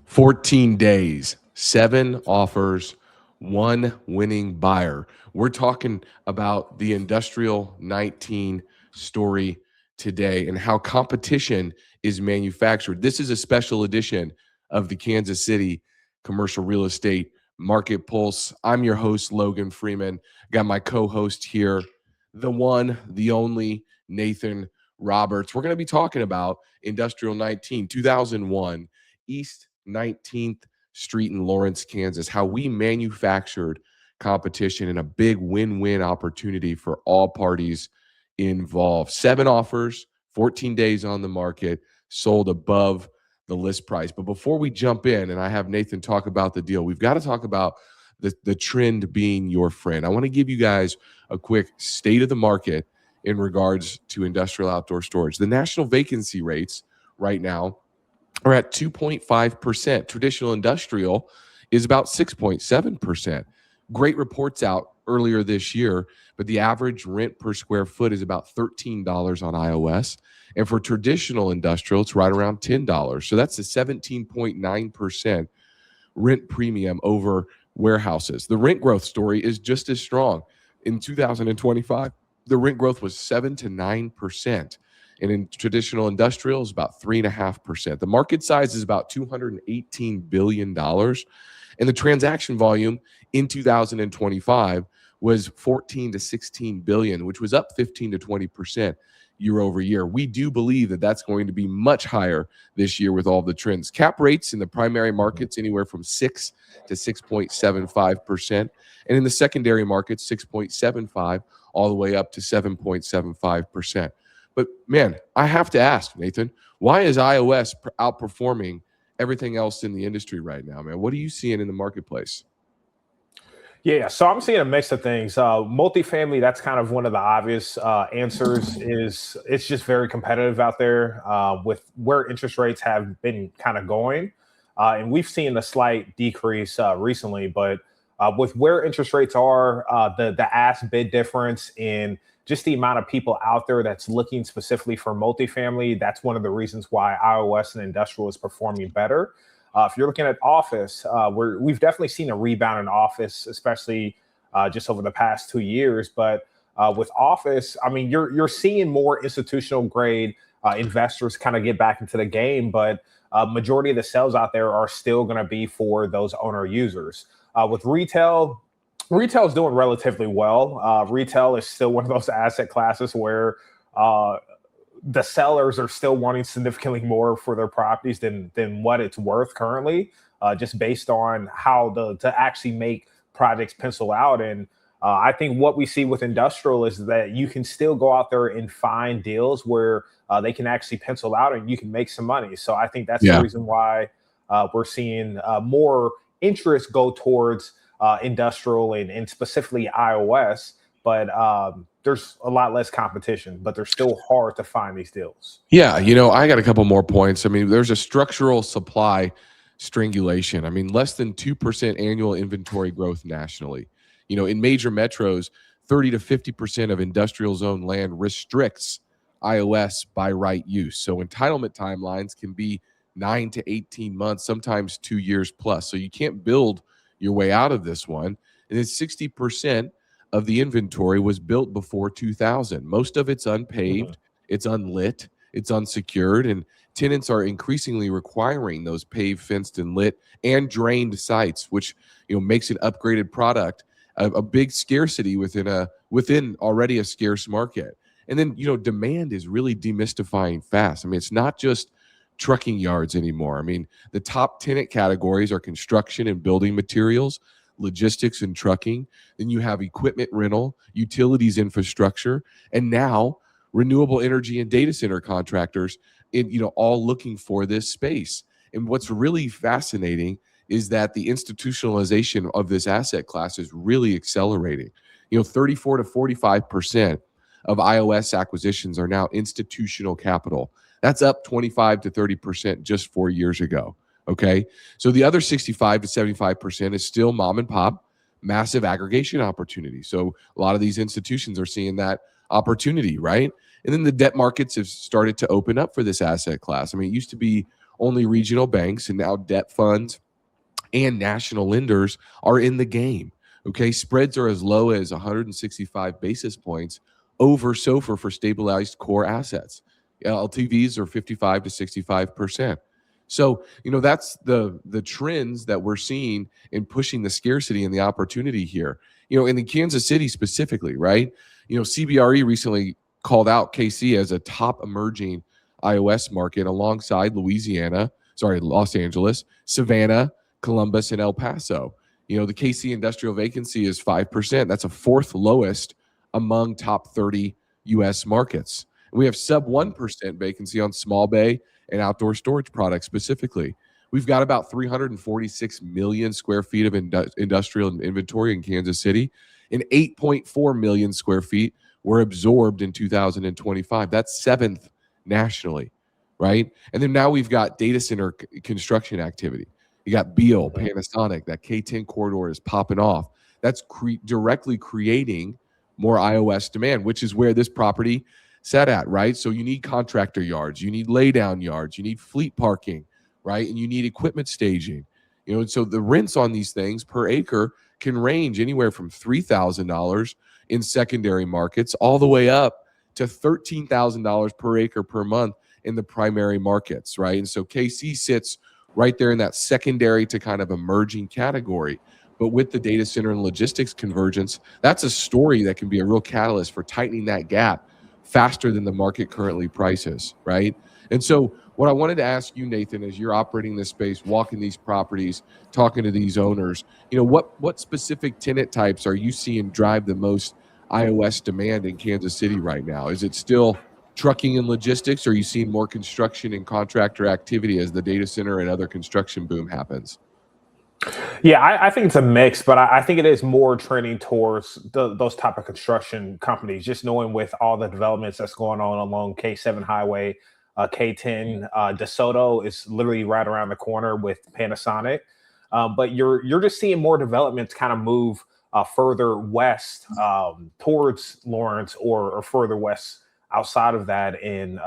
14 days, 7 offers, 1 winning buyer. We're talking about the Industrial 19 story today and how competition is manufactured. This is a special edition of the Kansas City Commercial Real Estate Market Pulse. I'm your host, Logan Freeman. Got my co-host here, the one, the only, Nathan Roberts. We're going to be talking about Industrial 19, 2001, East 19th Street in Lawrence, Kansas, how we manufactured competition and a big win-win opportunity for all parties involved. 7 offers, 14 days on the market, sold above the list price. But before we jump in and I have Nathan talk about the deal, we've got to talk about the trend being your friend. I want to give you guys a quick state of the market in regards to industrial outdoor storage. The national vacancy rates right now are at 2.5%. Traditional industrial is about 6.7%. Great reports out earlier this year, but the average rent per square foot is about $13 on iOS. And for traditional industrial, it's right around $10. So that's a 17.9% rent premium over warehouses. The rent growth story is just as strong. In 2025, the rent growth was 7 to 9%. And in traditional industrial, is about 3.5%. The market size is about $218 billion. And the transaction volume in 2025 was 14 to 16 billion, which was up 15 to 20% year over year. We do believe that that's going to be much higher this year with all the trends. Cap rates in the primary markets anywhere from 6 to 6.75%. And in the secondary markets, 6.75 all the way up to 7.75%. But man, I have to ask, Nathan, why is iOS outperforming everything else in the industry right now, man? What are you seeing in the marketplace? Yeah, so I'm seeing a mix of things. Multifamily, that's kind of one of the obvious answers. Is it's just very competitive out there with where interest rates have been kind of going, and we've seen a slight decrease recently. But with where interest rates are, the ask bid difference in just the amount of people out there that's looking specifically for multifamily, that's one of the reasons why iOS and industrial is performing better. If you're looking at office, we've definitely seen a rebound in office, especially just over the past 2 years. But with office, I mean, you're seeing more institutional grade investors kind of get back into the game, but majority of the sales out there are still going to be for those owner users. With retail is doing relatively well. Retail is still one of those asset classes where the sellers are still wanting significantly more for their properties than what it's worth currently, just based on how to actually make projects pencil out. And I think what we see with industrial is that you can still go out there and find deals where they can actually pencil out and you can make some money. So I think that's the reason why we're seeing more interest go towards industrial and specifically iOS. But there's a lot less competition, but they're still hard to find these deals. Yeah, I got a couple more points. I mean, there's a structural supply strangulation. I mean, less than 2% annual inventory growth nationally. In major metros, 30 to 50% of industrial zone land restricts iOS by right use. So entitlement timelines can be 9 to 18 months, sometimes 2 years plus. So you can't build your way out of this one. And then 60% of the inventory was built before 2000. Most of it's unpaved, it's unlit, it's unsecured, and tenants are increasingly requiring those paved, fenced, and lit and drained sites, which makes an upgraded product a big scarcity within already a scarce market. And then demand is really demystifying fast. I mean, it's not just trucking yards anymore. I mean, the top tenant categories are construction and building materials, logistics and trucking. Then you have equipment rental, utilities infrastructure, and now renewable energy and data center contractors all looking for this space. And what's really fascinating is that the institutionalization of this asset class is really accelerating. 34 to 45% of iOS acquisitions are now institutional capital. That's up 25 to 30% just 4 years ago. Okay. So the other 65 to 75% is still mom and pop, massive aggregation opportunity. So a lot of these institutions are seeing that opportunity, right? And then the debt markets have started to open up for this asset class. I mean, it used to be only regional banks and now debt funds and national lenders are in the game. Okay, spreads are as low as 165 basis points over SOFR for stabilized core assets. LTVs are 55 to 65%. So, that's the trends that we're seeing in pushing the scarcity and the opportunity here. In the Kansas City specifically, right? CBRE recently called out KC as a top emerging iOS market alongside Los Angeles, Savannah, Columbus, and El Paso. The KC industrial vacancy is 5%. That's a fourth lowest among top 30 U.S. markets. We have sub 1% vacancy on small bay and outdoor storage products specifically. We've got about 346 million square feet of industrial inventory in Kansas City, and 8.4 million square feet were absorbed in 2025. That's seventh nationally, right? And then now we've got data center construction activity. You got Beal, Panasonic, that K10 corridor is popping off. That's directly creating more iOS demand, which is where this property sat at, right? So you need contractor yards, you need laydown yards, you need fleet parking, right? And you need equipment staging. And so the rents on these things per acre can range anywhere from $3,000 in secondary markets all the way up to $13,000 per acre per month in the primary markets, right? And so KC sits right there in that secondary to kind of emerging category. But with the data center and logistics convergence, that's a story that can be a real catalyst for tightening that gap faster than the market currently prices, right? And so what I wanted to ask you, Nathan, as you're operating this space, walking these properties, talking to these owners, what specific tenant types are you seeing drive the most iOS demand in Kansas City right now? Is it still trucking and logistics, or are you seeing more construction and contractor activity as the data center and other construction boom happens? Yeah, I think it's a mix, but I think it is more trending towards those type of construction companies. Just knowing with all the developments that's going on along K7 Highway, K10, DeSoto is literally right around the corner with Panasonic. But you're just seeing more developments kind of move further west towards Lawrence or further west outside of that, and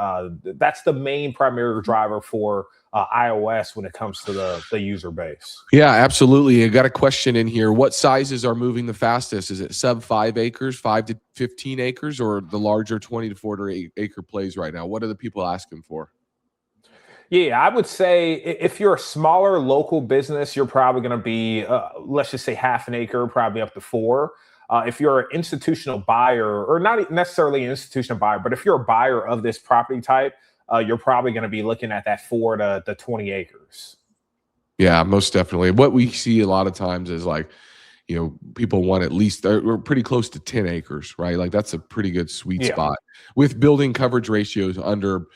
that's the main primary driver for iOS when it comes to the user base. Yeah, absolutely. I got a question in here. What sizes are moving the fastest? Is it sub 5 acres, 5 to 15 acres, or the larger 20 to 40 acre plays right now? What are the people asking for? Yeah, I would say if you're a smaller local business, you're probably going to be, let's just say half an acre, probably up to 4. If you're an institutional buyer, or not necessarily an institutional buyer, but if you're a buyer of this property type, you're probably going to be looking at that 4 to 20 acres. Yeah, most definitely. What we see a lot of times is people want at least, we're pretty close to 10 acres, right? Like that's a pretty good sweet spot with building coverage ratios under,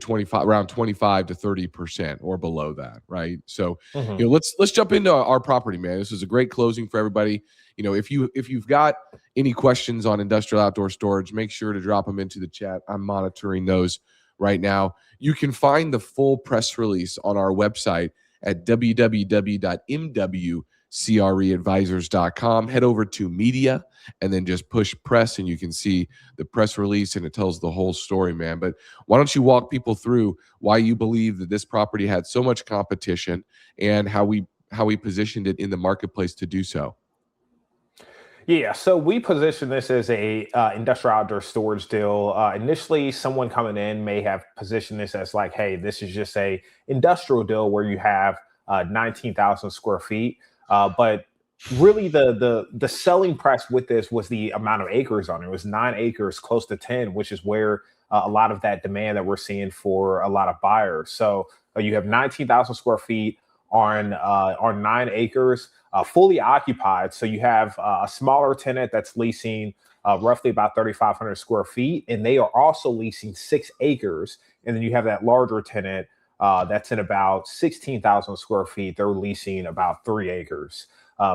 25, around 25 to 30% or below that, right? So, let's jump into our property, man. This is a great closing for everybody. If you've got any questions on industrial outdoor storage, make sure to drop them into the chat. I'm monitoring those right now. You can find the full press release on our website at www.mwcreadvisors.com. Head over to media and then just push press, and you can see the press release, and it tells the whole story, man. But why don't you walk people through why you believe that this property had so much competition and how we positioned it in the marketplace to do so? Yeah, so we position this as a industrial outdoor storage deal. Initially, someone coming in may have positioned this as like, hey, this is just a industrial deal where you have 19,000 square feet. But really, the selling price with this was the amount of acres on it. It was 9 acres, close to 10, which is where a lot of that demand that we're seeing for a lot of buyers. So you have 19,000 square feet on 9 acres. Fully occupied. So you have a smaller tenant that's leasing roughly about 3,500 square feet, and they are also leasing 6 acres. And then you have that larger tenant that's in about 16,000 square feet. They're leasing about 3 acres.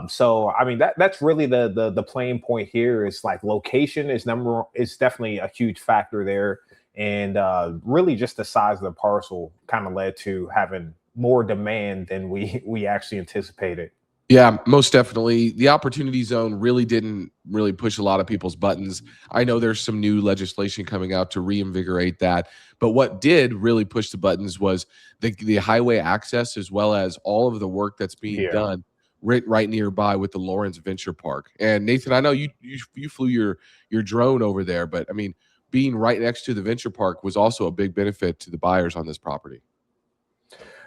So I mean that's really the playing point here. Is like location is definitely a huge factor there, and really just the size of the parcel kind of led to having more demand than we actually anticipated. Yeah, most definitely. The opportunity zone really didn't really push a lot of people's buttons. I know there's some new legislation coming out to reinvigorate that, but what did really push the buttons was the highway access, as well as all of the work that's being Yeah. done right nearby with the Lawrence Venture Park. And Nathan, I know you flew your drone over there, but I mean, being right next to the Venture Park was also a big benefit to the buyers on this property.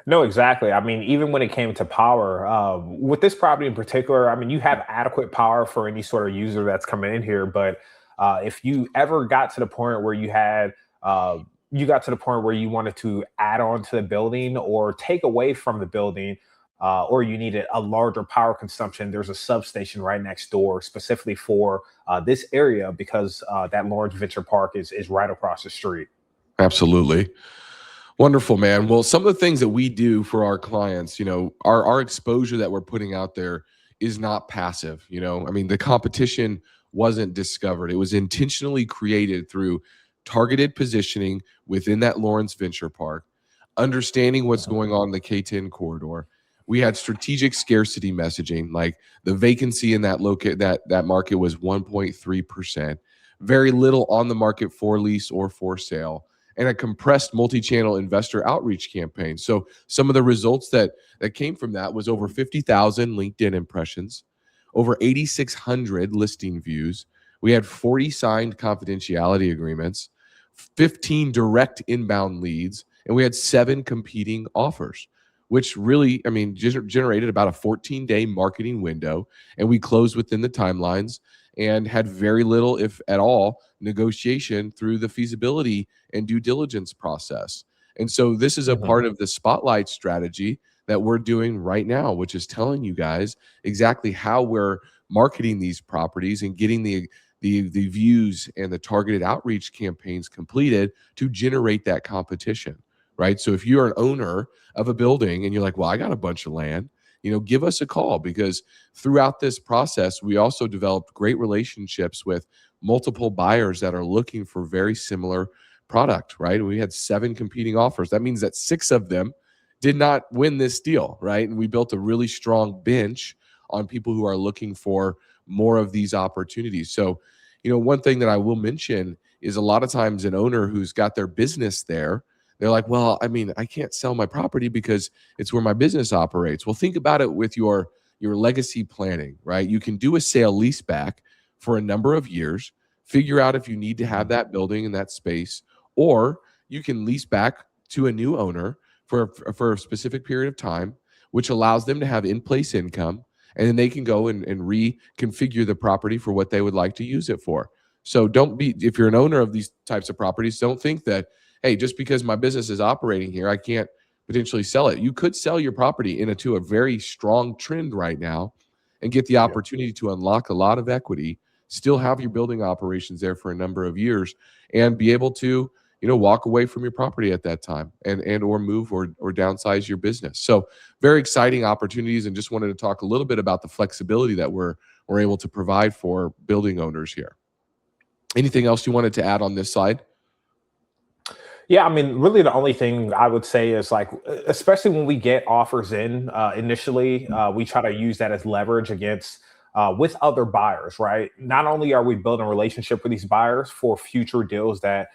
No, exactly. I mean, even when it came to power, with this property in particular, I mean, you have adequate power for any sort of user that's coming in here. But if you ever got to the point where you got to the point where you wanted to add on to the building or take away from the building, or you needed a larger power consumption, there's a substation right next door specifically for this area because that Lawrence Venture Park is right across the street. Absolutely. Wonderful, man. Well, some of the things that we do for our clients, our exposure that we're putting out there is not passive. I mean, the competition wasn't discovered. It was intentionally created through targeted positioning within that Lawrence Venture Park, understanding what's Mhm. going on in the K10 corridor. We had strategic scarcity messaging, like the vacancy in that market was 1.3%. Very little on the market for lease or for sale, and a compressed multi-channel investor outreach campaign. So some of the results that came from that was over 50,000 LinkedIn impressions, over 8,600 listing views. We had 40 signed confidentiality agreements, 15 direct inbound leads, and we had 7 competing offers, which really, I mean, generated about a 14-day marketing window, and we closed within the timelines and had very little, if at all, negotiation through the feasibility and due diligence process. And so this is a Mhm. part of the spotlight strategy that we're doing right now, which is telling you guys exactly how we're marketing these properties and getting the views and the targeted outreach campaigns completed to generate that competition, right? So if you're an owner of a building and you're like, well, I got a bunch of land, give us a call, because throughout this process, we also developed great relationships with multiple buyers that are looking for very similar product, right? We had 7 competing offers. That means that 6 of them did not win this deal, right? And we built a really strong bench on people who are looking for more of these opportunities. So, one thing that I will mention is a lot of times an owner who's got their business there, they're like, well, I mean, I can't sell my property because it's where my business operates. Well, think about it with your legacy planning, right? You can do a sale leaseback for a number of years, figure out if you need to have Mhm. that building and that space, or you can lease back to a new owner for a specific period of time, which allows them to have in place income, and then they can go and reconfigure the property for what they would like to use it for. So don't be, if you're an owner of these types of properties, don't think that, hey, just because my business is operating here, I can't potentially sell it. You could sell your property into a very strong trend right now and get the Yeah. opportunity to unlock a lot of equity, still have your building operations there for a number of years, and be able to, walk away from your property at that time and or move or downsize your business. So very exciting opportunities, and just wanted to talk a little bit about the flexibility that we're able to provide for building owners here. Anything else you wanted to add on this slide? Yeah, I mean, really, the only thing I would say is like, especially when we get offers in initially, we try to use that as leverage against with other buyers, right? Not only are we building a relationship with these buyers for future deals that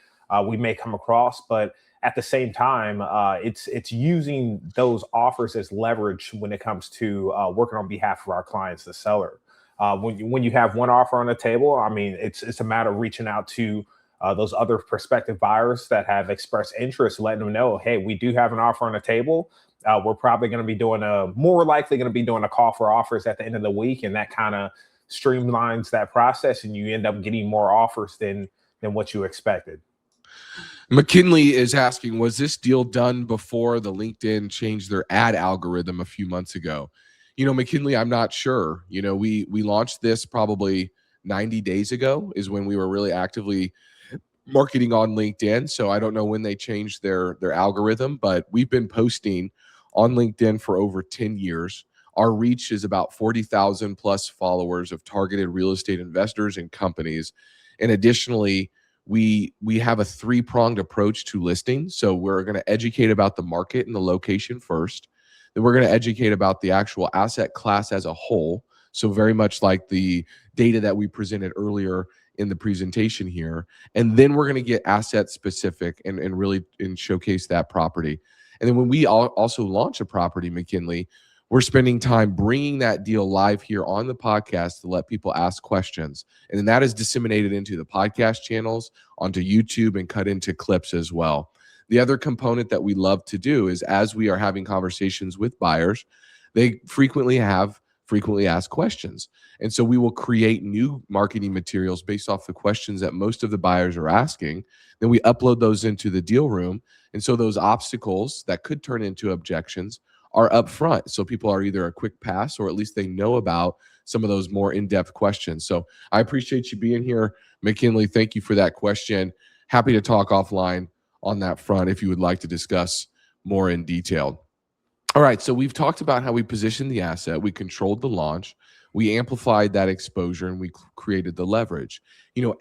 we may come across, but at the same time, it's using those offers as leverage when it comes to working on behalf of our clients, the seller. When you have one offer on the table, I mean, it's a matter of reaching out to those other prospective buyers that have expressed interest, letting them know, hey, we do have an offer on the table. We're probably going to be doing more likely going to be doing a call for offers at the end of the week, and that kind of streamlines that process, and you end up getting more offers than what you expected. McKinley is asking, was this deal done before the LinkedIn changed their ad algorithm a few months ago? McKinley, I'm not sure. We launched this probably 90 days ago is when we were really actively marketing on LinkedIn. So I don't know when they changed their algorithm, but we've been posting on LinkedIn for over 10 years. Our reach is about 40,000 plus followers of targeted real estate investors and companies. And additionally, we have a 3-pronged approach to listing. So we're going to educate about the market and the location first. Then we're going to educate about the actual asset class as a whole. So very much like the data that we presented earlier in the presentation here. And then we're going to get asset specific and really showcase that property. And then when we also launch a property, McKinley, we're spending time bringing that deal live here on the podcast to let people ask questions. And then that is disseminated into the podcast channels, onto YouTube, and cut into clips as well. The other component that we love to do is, as we are having conversations with buyers, they frequently asked questions. And so we will create new marketing materials based off the questions that most of the buyers are asking. Then we upload those into the deal room. And so those obstacles that could turn into objections are up front. So people are either a quick pass, or at least they know about some of those more in-depth questions. So I appreciate you being here, McKinley. Thank you for that question. Happy to talk offline on that front if you would like to discuss more in detail. All right, so we've talked about how we positioned the asset, we controlled the launch, we amplified that exposure, and we created the leverage.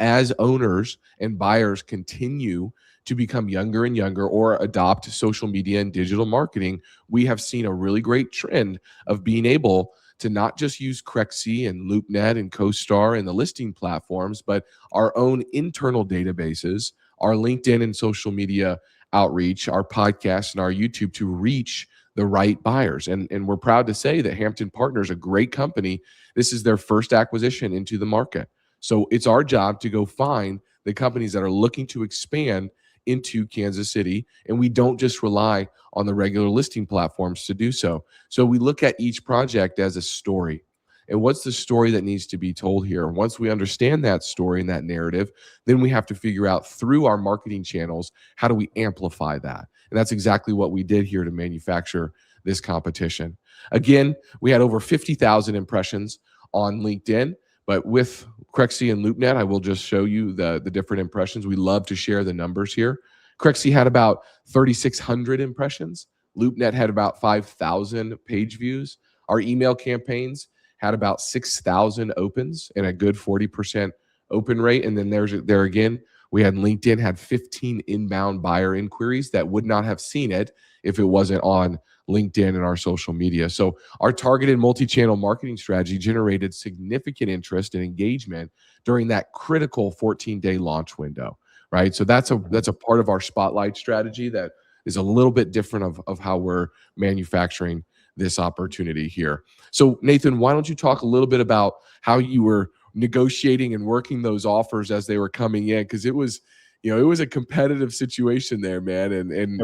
As owners and buyers continue to become younger and younger or adopt social media and digital marketing, we have seen a really great trend of being able to not just use Crexi and LoopNet and CoStar and the listing platforms, but our own internal databases, our LinkedIn and social media outreach, our podcast, and our YouTube to reach the right buyers. And we're proud to say that Hampton Partners, a great company, this is their first acquisition into the market. So it's our job to go find the companies that are looking to expand into Kansas City. And we don't just rely on the regular listing platforms to do so. So we look at each project as a story. And what's the story that needs to be told here? Once we understand that story and that narrative, then we have to figure out through our marketing channels, how do we amplify that? And that's exactly what we did here to manufacture this competition. Again, we had over 50,000 impressions on LinkedIn, but with Crexi and LoopNet, I will just show you the different impressions. We love to share the numbers here. Crexi had about 3,600 impressions. LoopNet had about 5,000 page views. Our email campaigns had about 6,000 opens and a good 40% open rate. And then there again, we had LinkedIn had 15 inbound buyer inquiries that would not have seen it if it wasn't on LinkedIn and our social media. So our targeted multi-channel marketing strategy generated significant interest and engagement during that critical 14-day launch window, right? So that's a part of our spotlight strategy that is a little bit different of how we're manufacturing this opportunity here. So Nathan, why don't you talk a little bit about how you were negotiating and working those offers as they were coming in? Because it was a competitive situation there, man. And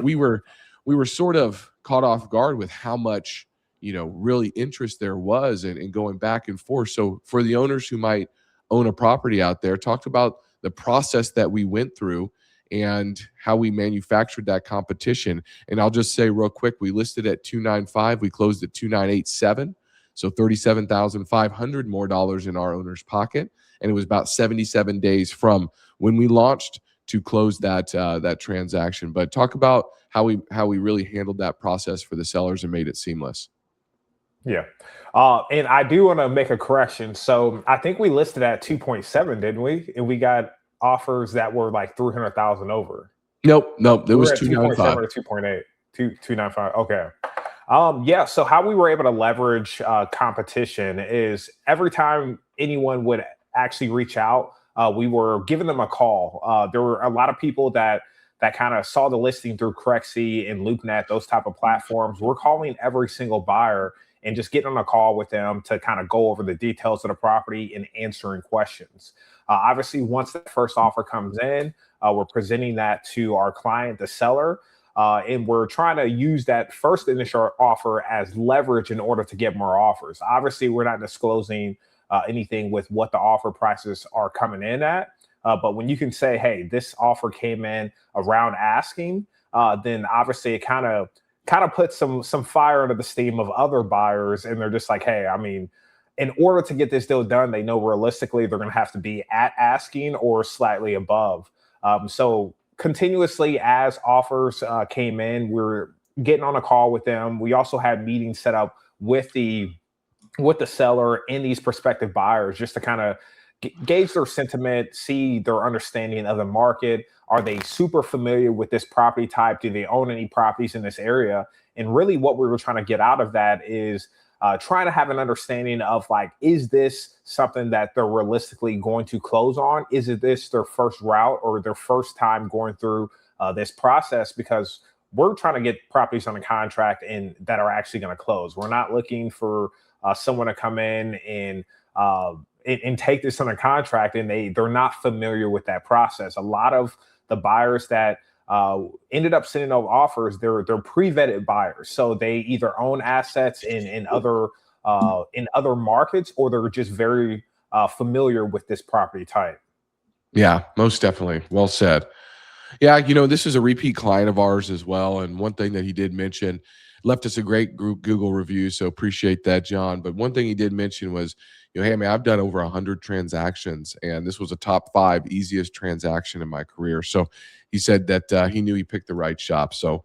we were sort of caught off guard with how much, really interest there was and going back and forth. So for the owners who might own a property out there, talked about the process that we went through and how we manufactured that competition. And I'll just say real quick, we listed at 295, we closed at 2987. So $37,500 more dollars in our owner's pocket. And it was about 77 days from when we launched to close that transaction. But talk about how we really handled that process for the sellers and made it seamless. Yeah. And I do want to make a correction. So I think we listed at 2.7, didn't we? And we got offers that were like 300,000 over. Nope. It was 295 or 2.8, 295. Okay. Yeah. So how we were able to leverage competition is every time anyone would actually reach out, we were giving them a call. There were a lot of people that kind of saw the listing through Crexi and LoopNet, those type of platforms. We're calling every single buyer and just getting on a call with them to kind of go over the details of the property and answering questions. Obviously, once the first offer comes in, we're presenting that to our client, the seller, and we're trying to use that first initial offer as leverage in order to get more offers. Obviously, we're not disclosing anything with what the offer prices are coming in at. But when you can say, hey, this offer came in around asking, then obviously it kind of puts some fire under the steam of other buyers. And they're just like, hey, I mean, in order to get this deal done, they know realistically they're going to have to be at asking or slightly above. So continuously as offers came in, we're getting on a call with them. We also had meetings set up with the seller and these prospective buyers just to kind of gauge their sentiment, see their understanding of the market. Are they super familiar with this property type? Do they own any properties in this area? And really what we were trying to get out of that is trying to have an understanding of like, is this something that they're realistically going to close on? Is it this their first route or their first time going through this process? Because we're trying to get properties on a contract and that are actually going to close. We're not looking for someone to come in and take this on a contract and they're not familiar with that process. A lot of the buyers that ended up sending over offers, they're pre-vetted buyers, so they either own assets in other markets, or they're just very familiar with this property type. Yeah, most definitely. Well said. Yeah, this is a repeat client of ours as well. And one thing that he did mention, left us a great Google review, so appreciate that, John. But one thing he did mention was, hey, man, I've done over 100 transactions, and this was a top 5 easiest transaction in my career. So he said that he knew he picked the right shop. So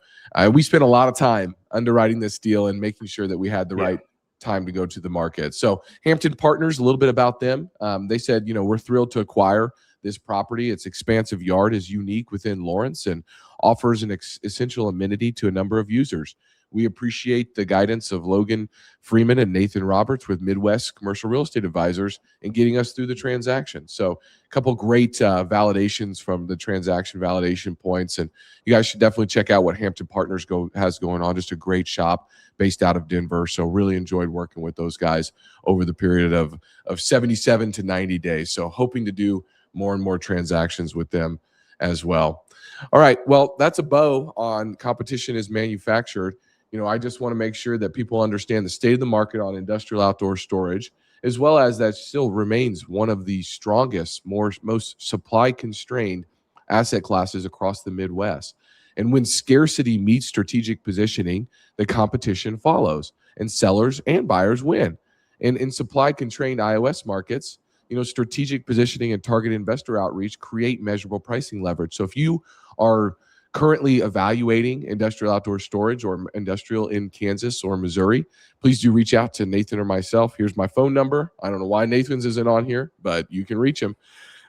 we spent a lot of time underwriting this deal and making sure that we had the right time to go to the market. So Hampton Partners, a little bit about them. They said, we're thrilled to acquire this property. Its expansive yard is unique within Lawrence and offers an essential amenity to a number of users. We appreciate the guidance of Logan, Freeman, and Nathan Roberts with Midwest Commercial Real Estate Advisors in getting us through the transaction. So a couple great validations from the transaction validation points. And you guys should definitely check out what Hampton Partners has going on. Just a great shop based out of Denver. So really enjoyed working with those guys over the period of 77 to 90 days. So hoping to do more and more transactions with them as well. All right. Well, that's a bow on competition is manufactured. I just want to make sure that people understand the state of the market on industrial outdoor storage, as well as that still remains one of the strongest, most supply constrained asset classes across the Midwest. And when scarcity meets strategic positioning, the competition follows and sellers and buyers win. And in supply constrained iOS markets, strategic positioning and target investor outreach create measurable pricing leverage. So if you are currently evaluating industrial outdoor storage or industrial in Kansas or Missouri, please do reach out to Nathan or myself. Here's my phone number. I don't know why Nathan's isn't on here, but you can reach him.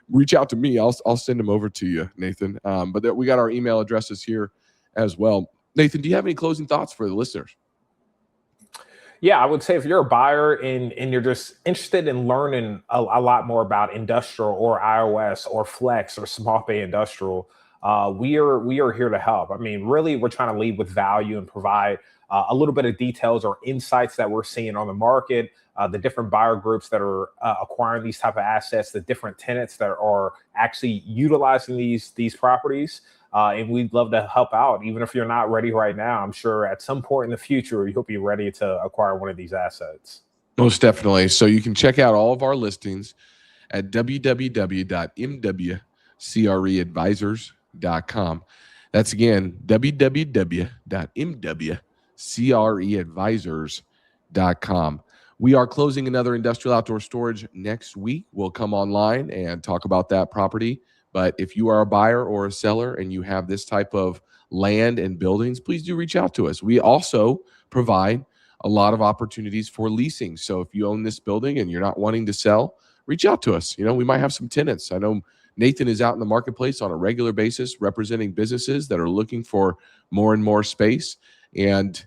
Reach out to me. I'll send him over to you, Nathan. But we got our email addresses here as well. Nathan, do you have any closing thoughts for the listeners? Yeah, I would say if you're a buyer and you're just interested in learning a lot more about industrial or iOS or flex or small bay industrial, we are here to help. I mean, really, we're trying to lead with value and provide a little bit of details or insights that we're seeing on the market, the different buyer groups that are acquiring these type of assets, the different tenants that are actually utilizing these properties. And we'd love to help out. Even if you're not ready right now, I'm sure at some point in the future, you'll be ready to acquire one of these assets. Most definitely. So you can check out all of our listings at www.mwcreadvisors.com. That's again, www.mwcreadvisors.com. We are closing another industrial outdoor storage next week. We'll come online and talk about that property. But if you are a buyer or a seller and you have this type of land and buildings, please do reach out to us. We also provide a lot of opportunities for leasing. So if you own this building and you're not wanting to sell, reach out to us. We might have some tenants. I know Nathan is out in the marketplace on a regular basis representing businesses that are looking for more and more space. And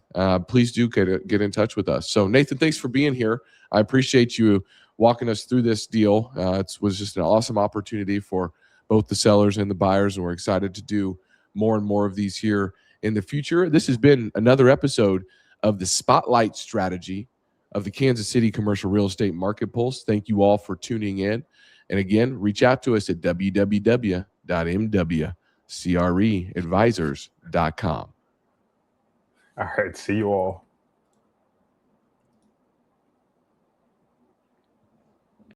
please do get in touch with us. So Nathan, thanks for being here. I appreciate you walking us through this deal. It was just an awesome opportunity for both the sellers and the buyers, and we're excited to do more and more of these here in the future. This has been another episode of the Spotlight Strategy of the Kansas City Commercial Real Estate Market Pulse. Thank you all for tuning in. And again, reach out to us at www.mwcreadvisors.com. All right, see you all.